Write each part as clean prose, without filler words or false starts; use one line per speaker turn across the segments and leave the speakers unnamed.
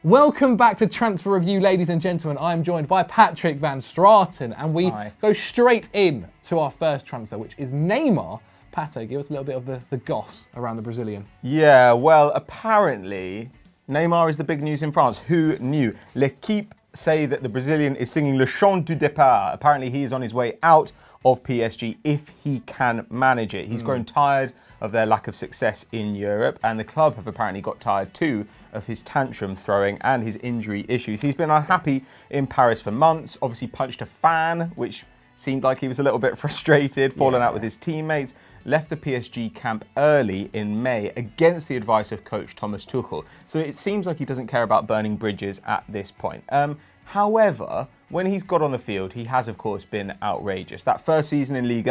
Welcome back to Transfer Review, ladies and gentlemen. I'm joined by Patrick Van Straten, and we go straight in to our first transfer, which is Neymar. Pato, give us a little bit of the goss around the Brazilian.
Yeah, well, apparently Neymar is the big news in France. Who knew? L'Équipe say that the Brazilian is singing Le Chant du Départ. Apparently he is on his way out of PSG if he can manage it. He's grown tired of their lack of success in Europe, and the club have apparently got tired too of his tantrum throwing and his injury issues. He's been unhappy in Paris for months, obviously punched a fan, which seemed like he was a little bit frustrated, fallen out with his teammates, left the PSG camp early in May against the advice of coach Thomas Tuchel. So it seems like he doesn't care about burning bridges at this point. However, when he's got on the field, he has, of course, been outrageous. That first season in Ligue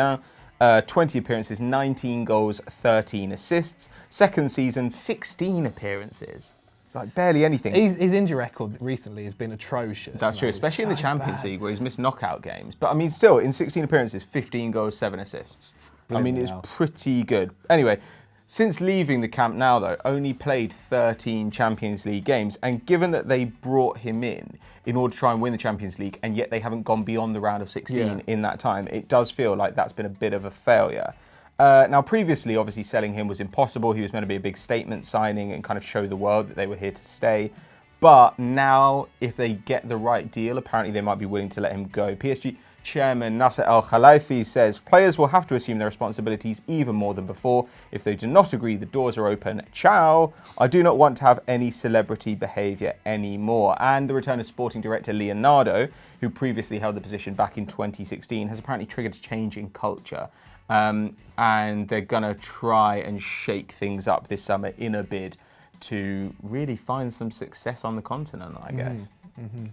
1, 20 appearances, 19 goals, 13 assists. Second season, 16 appearances. It's like barely anything.
His injury record recently has been atrocious.
That's true, especially in the Champions League where he's missed knockout games. But I mean, still, in 16 appearances, 15 goals, 7 assists. I mean, it's pretty good. Anyway, since leaving the camp now, though, only played 13 Champions League games. And given that they brought him in order to try and win the Champions League, and yet they haven't gone beyond the round of 16 in that time, it does feel like that's been a bit of a failure. Now, previously, obviously, selling him was impossible. He was meant to be a big statement signing and kind of show the world that they were here to stay. But now, if they get the right deal, apparently they might be willing to let him go. PSG chairman Nasser Al-Khelaifi says players will have to assume their responsibilities even more than before. If they do not agree, the doors are open. Ciao. I do not want to have any celebrity behaviour anymore. And the return of sporting director Leonardo, who previously held the position back in 2016, has apparently triggered a change in culture. And they're going to try and shake things up this summer in a bid to really find some success on the continent, I guess.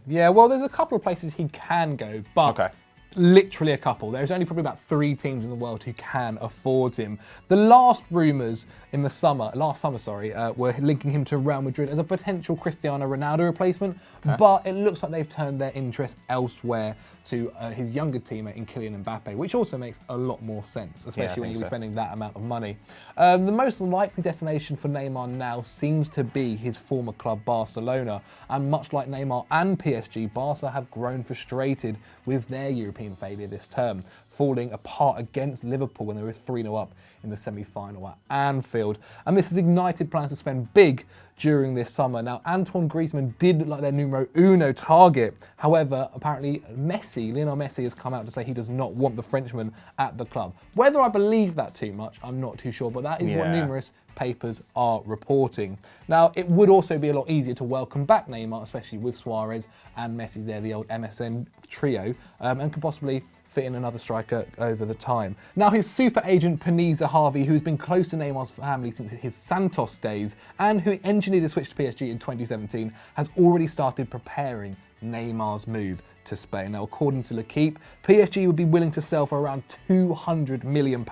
Yeah, well, there's a couple of places he can go, but literally a couple. There's only probably about 3 teams in the world who can afford him. The last rumours in the last summer, were linking him to Real Madrid as a potential Cristiano Ronaldo replacement, but it looks like they've turned their interest elsewhere to his younger teammate in Kylian Mbappe, which also makes a lot more sense, especially when you're spending that amount of money. The most likely destination for Neymar now seems to be his former club Barcelona, and much like Neymar and PSG, Barca have grown frustrated with their European failure this term, falling apart against Liverpool when they were 3-0 up in the semi-final at Anfield. And this has ignited plans to spend big during this summer. Now, Antoine Griezmann did look like their numero uno target. However, apparently Lionel Messi has come out to say he does not want the Frenchman at the club. Whether I believe that too much, I'm not too sure, but that is what numerous papers are reporting. Now, it would also be a lot easier to welcome back Neymar, especially with Suarez and Messi there, the old MSN trio, and could possibly fit in another striker over the time. Now, his super agent Panay Zahavi, who's been close to Neymar's family since his Santos days and who engineered a switch to PSG in 2017, has already started preparing Neymar's move to Spain. Now, according to L'Équipe, PSG would be willing to sell for around £200 million,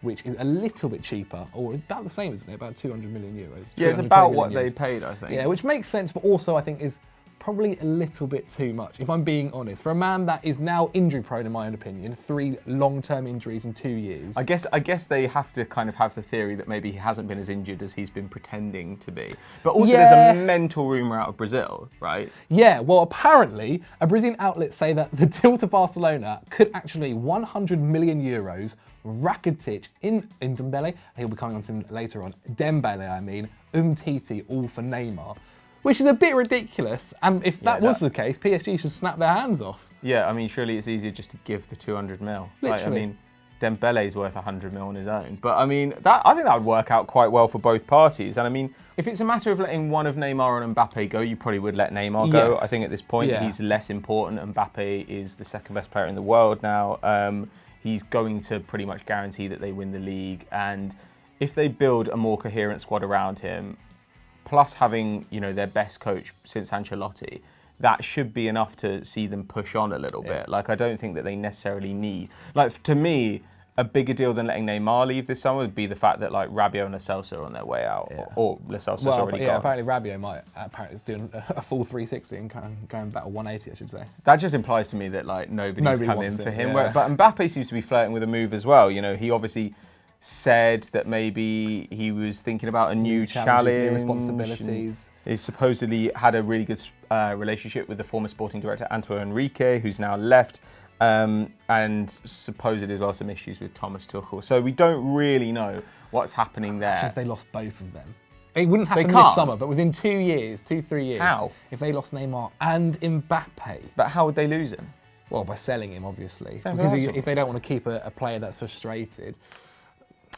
which is a little bit cheaper, or about the same, isn't it? About 200 million euros.
Yeah, it's about what they paid, I think.
Yeah, which makes sense, but also I think is probably a little bit too much, if I'm being honest. For a man that is now injury prone, in my own opinion, 3 long-term injuries in 2 years.
I guess they have to kind of have the theory that maybe he hasn't been as injured as he's been pretending to be. But also there's a mental rumour out of Brazil, right? Yeah,
well, apparently, a Brazilian outlet say that the deal to Barcelona could actually 100 million euros, Rakitic in Dembele, he'll be coming on to him later on, Dembele I mean, Umtiti, all for Neymar. Which is a bit ridiculous, and if that was the case, PSG should snap their hands off.
Yeah, I mean, surely it's easier just to give the 200 mil.
Literally.
I mean, Dembele's worth 100 mil on his own. But I mean, I think that would work out quite well for both parties. And I mean, if it's a matter of letting one of Neymar and Mbappe go, you probably would let Neymar go.
Yes.
I think at this point, he's less important. Mbappe is the second best player in the world now. He's going to pretty much guarantee that they win the league. And if they build a more coherent squad around him, plus having, their best coach since Ancelotti, that should be enough to see them push on a little bit. Like, I don't think that they necessarily need... Like, to me, a bigger deal than letting Neymar leave this summer would be the fact that, like, Rabiot and Lo Celso are on their way out. Or Lo Celso's already gone.
Apparently Rabiot is doing a full 360 and going back a 180, I should say.
That just implies to me that, like, nobody's come in for him. But Mbappe seems to be flirting with a move as well. He obviously said that maybe he was thinking about a new challenge,
new responsibilities.
He supposedly had a really good relationship with the former sporting director Antonio Enrique, who's now left, and supposedly as well some issues with Thomas Tuchel. So we don't really know what's happening there.
Actually, if they lost both of them. It wouldn't happen this summer, but within 2 years, 3 years.
How?
If they lost Neymar and Mbappe.
But how would they lose him?
Well, by selling him, obviously.
Yeah,
because if they don't want to keep a player that's frustrated.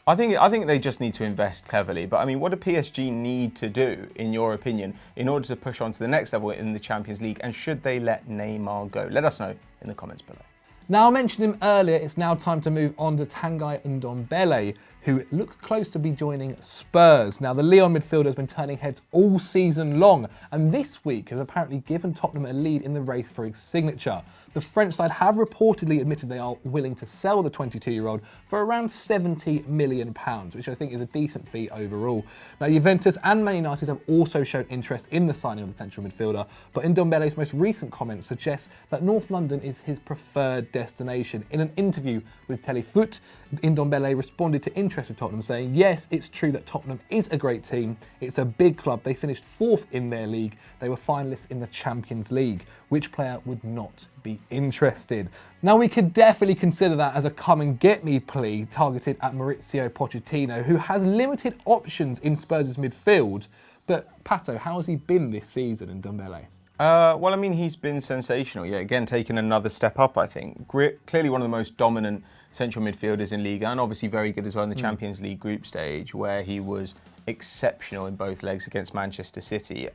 I think they just need to invest cleverly. But I mean, what do PSG need to do, in your opinion, in order to push on to the next level in the Champions League? And should they let Neymar go? Let us know in the comments below.
Now, I mentioned him earlier. It's now time to move on to Tanguy Ndombele, who looks close to be joining Spurs. Now, the Lyon midfielder has been turning heads all season long, and this week has apparently given Tottenham a lead in the race for his signature. The French side have reportedly admitted they are willing to sell the 22-year-old for around £70 million, which I think is a decent fee overall. Now, Juventus and Man United have also shown interest in the signing of the central midfielder, but Ndombele's most recent comments suggest that North London is his preferred destination. In an interview with Telefoot, Ndombele responded to interest with Tottenham, saying, "Yes, it's true that Tottenham is a great team. It's a big club. They finished 4th in their league. They were finalists in the Champions League. Which player would not be interested?" Now, we could definitely consider that as a come-and-get-me plea targeted at Maurizio Pochettino, who has limited options in Spurs' midfield. But, Pato, how has he been this season in Ndombele?
Well, I mean, he's been sensational. Yeah, again, taking another step up, I think. Clearly one of the most dominant central midfielders in Liga, and obviously very good as well in the Champions League group stage, where he was exceptional in both legs against Manchester City.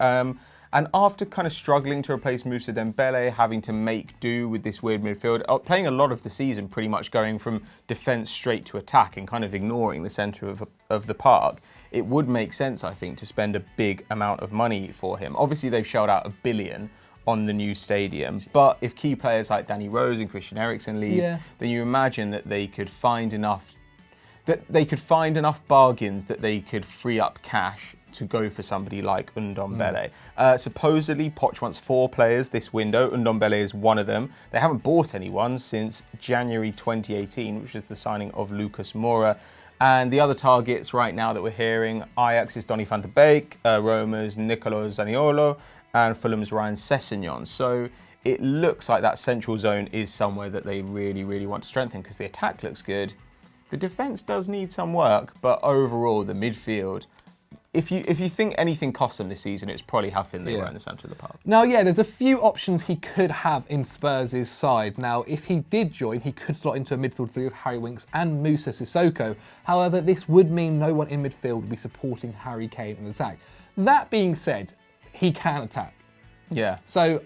And after kind of struggling to replace Moussa Dembele, having to make do with this weird midfield, playing a lot of the season pretty much going from defence straight to attack and kind of ignoring the centre of the park, it would make sense, I think, to spend a big amount of money for him. Obviously, they've shelled out $1 billion on the new stadium, but if key players like Danny Rose and Christian Eriksen leave, then you imagine that they could find enough bargains that they could free up cash to go for somebody like Ndombele. Supposedly, Poch wants 4 players this window. Ndombele is one of them. They haven't bought anyone since January 2018, which is the signing of Lucas Moura. And the other targets right now that we're hearing, Ajax's Donny van de Beek, Roma's Nicolo Zaniolo, and Fulham's Ryan Sessegnon. So it looks like that central zone is somewhere that they really, really want to strengthen, because the attack looks good. The defence does need some work, but overall, the midfield, if you think anything cost them this season, it's probably how thin they were in the centre of the park.
Now, there's a few options he could have in Spurs' side. Now, if he did join, he could slot into a midfield three with Harry Winks and Moussa Sissoko. However, this would mean no one in midfield would be supporting Harry Kane in attack. That being said, he can attack.
Yeah.
So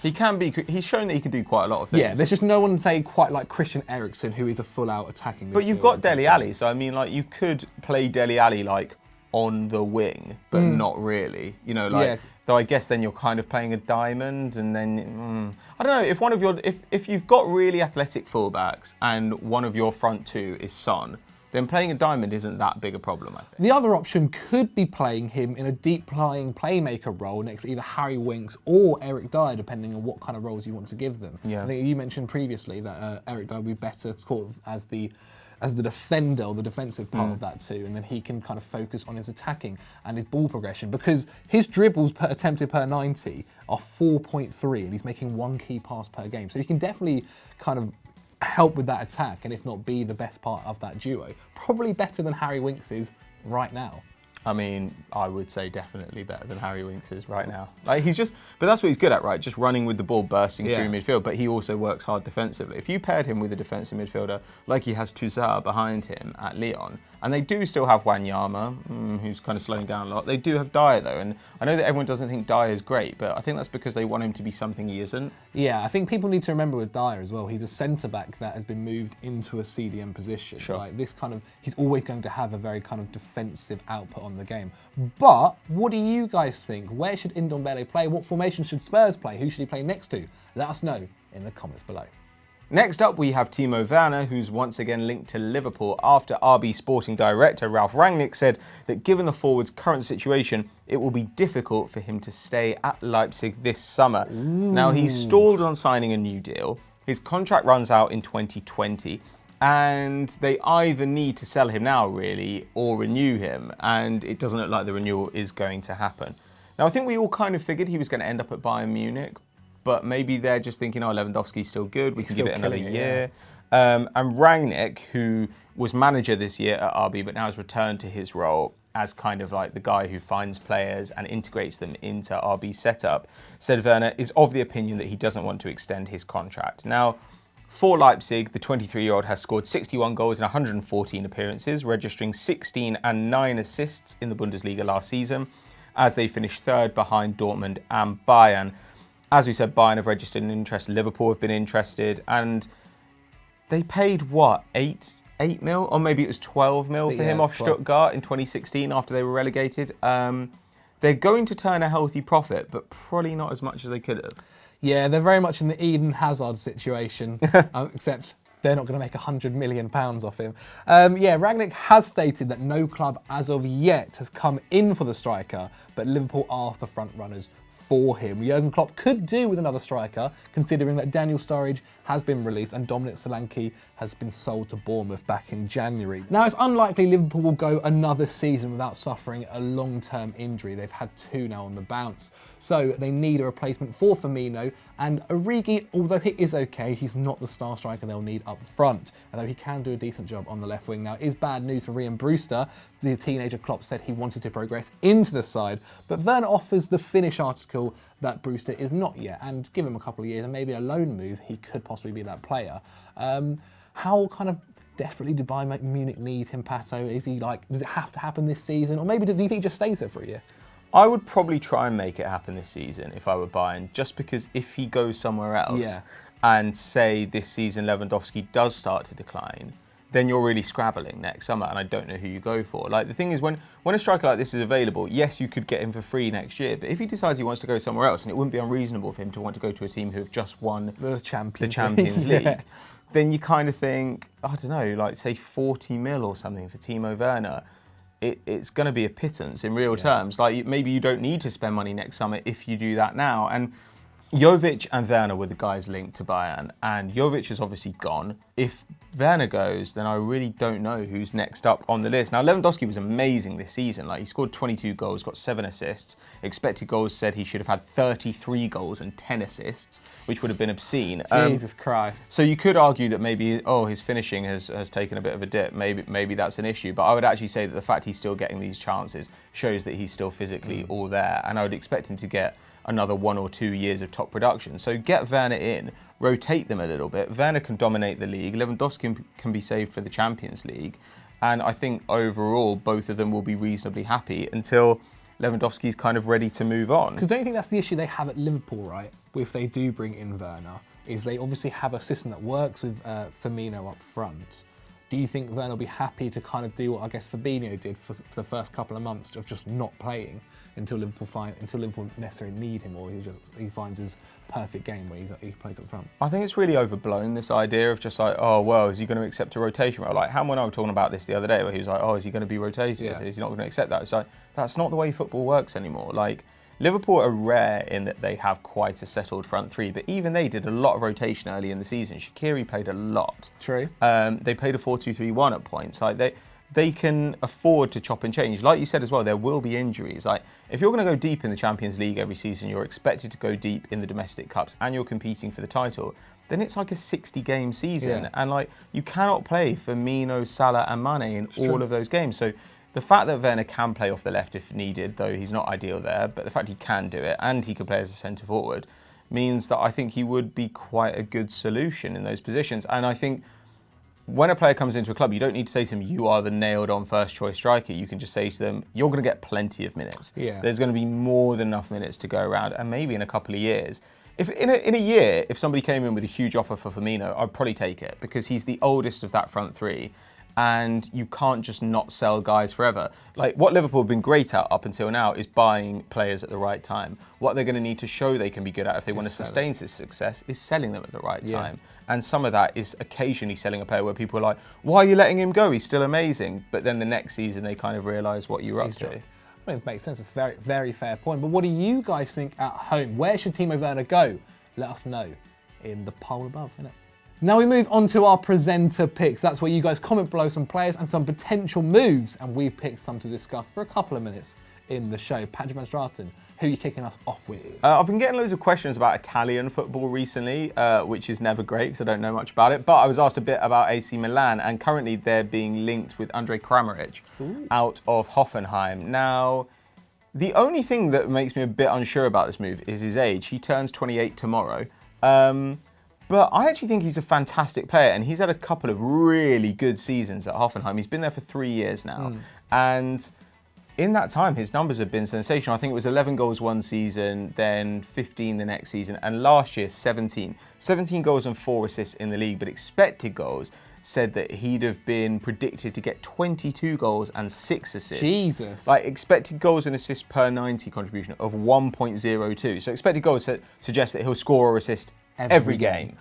he can be. He's shown that he can do quite a lot of things.
Yeah, there's just no one, say, quite like Christian Eriksen, who is a full-out attacking.
But you've got Dele Alli, so I mean, like, you could play Dele Alli like on the wing, but not really. You know, like. Though I guess then you're kind of playing a diamond, and then I don't know if one of your if you've got really athletic fullbacks and one of your front two is Son, then playing a diamond isn't that big a problem, I think.
The other option could be playing him in a deep-lying playmaker role next to either Harry Winks or Eric Dyer, depending on what kind of roles you want to give them.
Yeah.
I think you mentioned previously that Eric Dyer would be better sort of as the defender or the defensive part of that too, and then he can kind of focus on his attacking and his ball progression, because his dribbles attempted per 90 are 4.3, and he's making one key pass per game. So he can definitely kind of help with that attack, and if not be the best part of that duo. Probably better than Harry Winks is right now.
I mean, I would say definitely better than Harry Winks is right now. Like, but that's what he's good at, right? Just running with the ball, bursting through midfield, but he also works hard defensively. If you paired him with a defensive midfielder, like he has Toussaint behind him at Lyon, and they do still have Wanyama, who's kind of slowing down a lot. They do have Dyer, though, and I know that everyone doesn't think Dyer is great, but I think that's because they want him to be something he isn't.
Yeah, I think people need to remember with Dyer as well, he's a centre-back that has been moved into a CDM position.
Sure.
Like this kind of, he's always going to have a very kind of defensive output on the game. But what do you guys think? Where should Ndombele play? What formation should Spurs play? Who should he play next to? Let us know in the comments below.
Next up, we have Timo Werner, who's once again linked to Liverpool after RB Sporting Director Ralf Rangnick said that given the forward's current situation, it will be difficult for him to stay at Leipzig this summer. Now, he's stalled on signing a new deal. His contract runs out in 2020. And they either need to sell him now, really, or renew him. And it doesn't look like the renewal is going to happen. Now, I think we all kind of figured he was going to end up at Bayern Munich, but maybe they're just thinking, oh, Lewandowski's still good. We can give it another year. And Rangnick, who was manager this year at RB, but now has returned to his role as kind of like the guy who finds players and integrates them into RB's setup, said Werner is of the opinion that he doesn't want to extend his contract. Now, for Leipzig, the 23-year-old has scored 61 goals in 114 appearances, registering 16 and 9 assists in the Bundesliga last season, as they finished third behind Dortmund and Bayern. As we said, Bayern have registered an interest, Liverpool have been interested, and they paid, what, 8 mil? Or maybe it was 12 mil for him off Stuttgart in 2016 after they were relegated. They're going to turn a healthy profit, but probably not as much as they could have.
Yeah, they're very much in the Eden Hazard situation, except they're not going to make £100 million off him. Rangnick has stated that no club as of yet has come in for the striker, but Liverpool are the front runners for him. Jurgen Klopp could do with another striker, considering that Daniel Sturridge has been released and Dominic Solanke has been sold to Bournemouth back in January. Now, it's unlikely Liverpool will go another season without suffering a long-term injury. They've had 2 now on the bounce. So they need a replacement for Firmino, and Origi, although he is okay, he's not the star striker they'll need up front, although he can do a decent job on the left wing. Now, it is bad news for Ryan Brewster. The teenager Klopp said he wanted to progress into the side, but Werner offers the Finnish article that Brewster is not yet, and give him a couple of years and maybe a loan move, he could possibly be that player. How kind of desperately did Bayern Munich need him, Pato? Is he like, does it have to happen this season, or maybe do you think he just stays there for a year?
I would probably try and make it happen this season if I were Bayern, just because if he goes somewhere else and say this season Lewandowski does start to decline, then you're really scrabbling next summer, and I don't know who you go for. Like, the thing is, when a striker like this is available, yes, you could get him for free next year, but if he decides he wants to go somewhere else, and it wouldn't be unreasonable for him to want to go to a team who have just won
the Champions
League, then you kind of think, I don't know, like say 40 mil or something for Timo Werner. It's going to be a pittance in real terms. Like, maybe you don't need to spend money next summer if you do that now. And Jovic and Werner were the guys linked to Bayern, and Jovic is obviously gone. If Werner goes, then I really don't know who's next up on the list. Now, Lewandowski was amazing this season. Like, he scored 22 goals, got 7 assists. Expected goals said he should have had 33 goals and 10 assists, which would have been obscene.
Jesus Christ.
So you could argue that maybe, his finishing has taken a bit of a dip. Maybe that's an issue. But I would actually say that the fact he's still getting these chances shows that he's still physically all there. And I would expect him to get another 1 or 2 years of top production. So get Werner in, rotate them a little bit. Werner can dominate the league. Lewandowski can be saved for the Champions League. And I think overall, both of them will be reasonably happy until Lewandowski's kind of ready to move on.
Because don't you think that's the issue they have at Liverpool, right? If they do bring in Werner, is they obviously have a system that works with Firmino up front. Do you think Werner will be happy to kind of do what I guess Fabinho did for the first couple of months of just not playing until Liverpool necessarily need him, or he finds his perfect game where he plays up front? I
think it's really overblown, this idea of just like, oh, well, is he going to accept a rotation role? Like, Ham and I were talking about this the other day, where he was like, oh, is he going to be rotated? Yeah. Is he not going to accept that? It's like, that's not the way football works anymore. Like, Liverpool are rare in that they have quite a settled front three, but even they did a lot of rotation early in the season. Shaqiri played a lot.
True.
They played a 4-2-3-1 at points. Like, they can afford to chop and change. Like you said as well, there will be injuries. Like, if you're going to go deep in the Champions League every season, you're expected to go deep in the domestic cups, and you're competing for the title, then it's like a 60-game season. Yeah. And like, you cannot play Firmino, Salah and Mane in all of those games. So the fact that Werner can play off the left if needed, though he's not ideal there, but the fact he can do it and he can play as a centre forward means that I think he would be quite a good solution in those positions. And I think when a player comes into a club, you don't need to say to them, you are the nailed-on first-choice striker. You can just say to them, you're going to get plenty of minutes.
Yeah.
There's going to be more than enough minutes to go around, and maybe in a couple of years. If in a year, if somebody came in with a huge offer for Firmino, I'd probably take it, because he's the oldest of that front three, and you can't just not sell guys forever. Like, what Liverpool have been great at up until now is buying players at the right time. What they're going to need to show they can be good at if they want to sustain this success is selling them at the right time. And some of that is occasionally selling a player where people are like, why are you letting him go? He's still amazing. But then the next season, they kind of realise what you're up to.
Well, it makes sense. It's a very, very fair point. But what do you guys think at home? Where should Timo Werner go? Let us know in the poll above, innit? Now we move on to our presenter picks. That's where you guys comment below some players and some potential moves, and we pick some to discuss for a couple of minutes in the show. Patrick van Straten, who are you kicking us off with?
I've been getting loads of questions about Italian football recently, which is never great because I don't know much about it. But I was asked a bit about AC Milan, and currently they're being linked with Andre Kramaric out of Hoffenheim. Now, the only thing that makes me a bit unsure about this move is his age. He turns 28 tomorrow. But I actually think he's a fantastic player, and he's had a couple of really good seasons at Hoffenheim. He's been there for 3 years now. And in that time, his numbers have been sensational. I think it was 11 goals one season, then 15 the next season, and last year, 17. 17 goals and 4 assists in the league, but expected goals said that he'd have been predicted to get 22 goals and 6 assists.
Jesus.
Like, expected goals and assists per 90 contribution of 1.02. So expected goals suggest that he'll score or assist every game.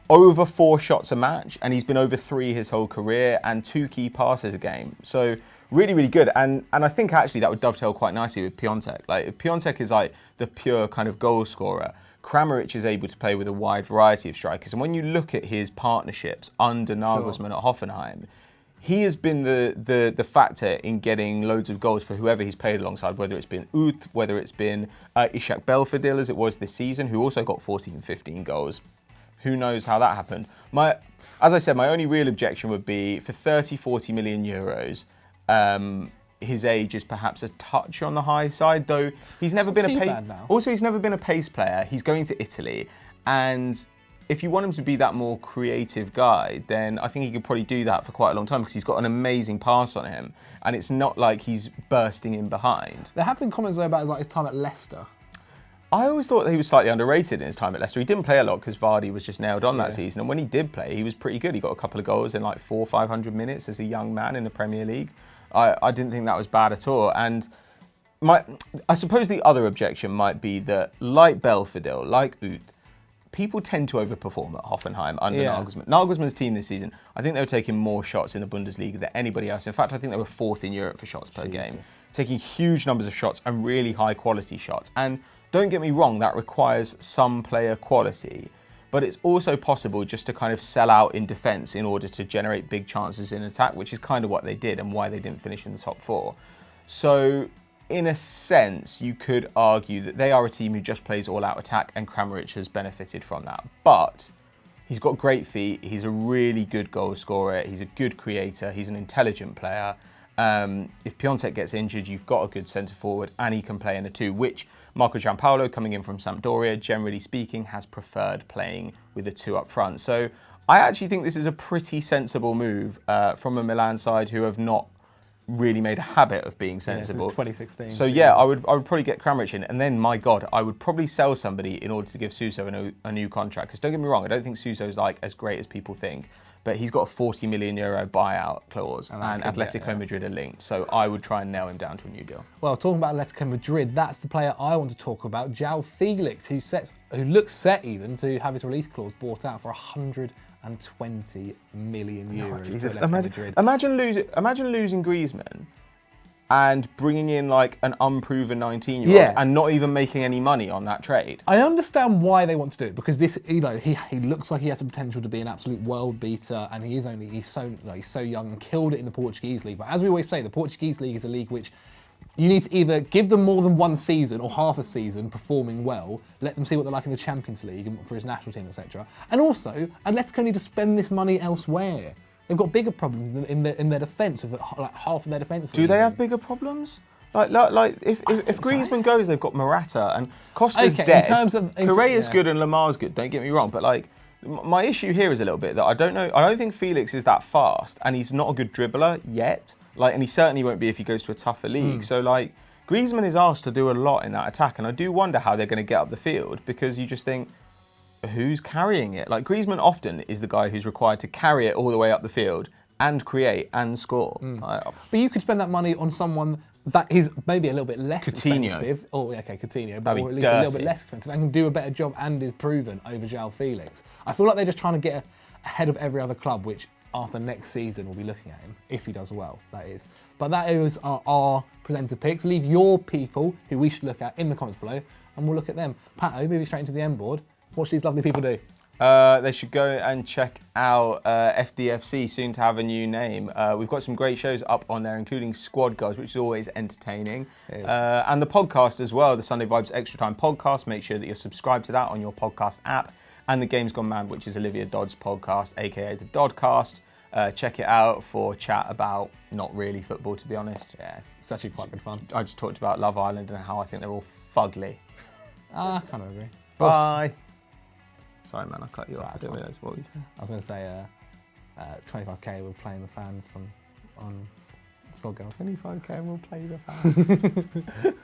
Over 4 shots a match, and he's been over 3 his whole career, and 2 key passes a game. So really, really good. And I think actually that would dovetail quite nicely with Piontek. Like, if Piontek is like the pure kind of goal scorer, Kramaric is able to play with a wide variety of strikers. And when you look at his partnerships under Nagelsmann at Hoffenheim, he has been the factor in getting loads of goals for whoever he's played alongside, whether it's been Uth, whether it's been Ishak Belfodil, as it was this season, who also got 14, 15 goals. Who knows how that happened? As I said, my only real objection would be for 30, 40 million euros, his age is perhaps a touch on the high side, though he's never been a pace. Also, he's never been a pace player. He's going to Italy, and if you want him to be that more creative guy, then I think he could probably do that for quite a long time because he's got an amazing pass on him, and it's not like he's bursting in behind.
There have been comments though about his time at Leicester.
I always thought that he was slightly underrated in his time at Leicester. He didn't play a lot because Vardy was just nailed on that season, and when he did play, he was pretty good. He got a couple of goals in like 400-500 minutes as a young man in the Premier League. I didn't think that was bad at all. And I suppose the other objection might be that, like Belfodil, like Uth, people tend to overperform at Hoffenheim under Nagelsmann. Nagelsmann's team this season, I think they were taking more shots in the Bundesliga than anybody else. In fact, I think they were 4th in Europe for shots per game, taking huge numbers of shots and really high quality shots. And don't get me wrong, that requires some player quality, but it's also possible just to kind of sell out in defence in order to generate big chances in attack, which is kind of what they did and why they didn't finish in the top 4. So in a sense, you could argue that they are a team who just plays all-out attack, and Kramaric has benefited from that. But he's got great feet, he's a really good goal scorer, he's a good creator, he's an intelligent player. If Piontek gets injured, you've got a good centre-forward, and he can play in a 2, which Marco Giampaolo, coming in from Sampdoria, generally speaking, has preferred playing with a 2 up front. So I actually think this is a pretty sensible move from a Milan side who have not really made a habit of being sensible.
Since 2016.
So yeah, I would probably get Kramaric in, and then, my God, I would probably sell somebody in order to give Suso a new contract. Because don't get me wrong, I don't think Suso's like as great as people think, but he's got a 40 million euro buyout clause, and Atletico Madrid are linked. So I would try and nail him down to a new deal.
Well, talking about Atletico Madrid, that's the player I want to talk about, João Felix, who looks set even to have his release clause bought out for 120 million euros.
Oh, Jesus. Imagine losing Griezmann and bringing in like an unproven 19-year-old and not even making any money on that trade.
I understand why they want to do it, because this, he looks like he has the potential to be an absolute world beater, and he's so young and killed it in the Portuguese league. But as we always say, the Portuguese league is a league which you need to either give them more than 1 season or half a season performing well, let them see what they're like in the Champions League and for his national team, etc. And also, Atletico need to spend this money elsewhere. They've got bigger problems in their defence, with like half of their defence.
Do they have bigger problems? Like if Griezmann goes, they've got Morata, and Costa's dead. Correa's good and Lamar's good, don't get me wrong, but like, my issue here is a little bit that I don't think Felix is that fast, and he's not a good dribbler yet. Like, and he certainly won't be if he goes to a tougher league. So like, Griezmann is asked to do a lot in that attack, and I do wonder how they're going to get up the field, because you just think, who's carrying it? Like, Griezmann often is the guy who's required to carry it all the way up the field and create and score.
But you could spend that money on someone that is maybe a little bit less expensive. Coutinho, but or at least a little bit less expensive, and can do a better job and is proven over João Felix. I feel like they're just trying to get ahead of every other club, which after next season we'll be looking at him, if he does well, that is. But that is our presenter picks. Leave your people who we should look at in the comments below, and we'll look at them. Pato, moving straight into the end board. Watch these lovely people do.
They should go and check out FDFC, soon to have a new name. We've got some great shows up on there, including Squad Girls, which is always entertaining. And the podcast as well, the Sunday Vibes Extra Time podcast. Make sure that you're subscribed to that on your podcast app. And the Game's Gone Mad, which is Olivia Dodd's podcast, aka the Doddcast. Check it out for chat about not really football, to be honest.
Yeah, it's actually quite good fun.
I just talked about Love Island and how I think they're all fugly.
I kind of agree.
Bye. Sorry, man, I cut you off. I didn't realise what you said.
I was going to say 25k we're playing the fans on Squad Girls.
25k and we'll play the fans.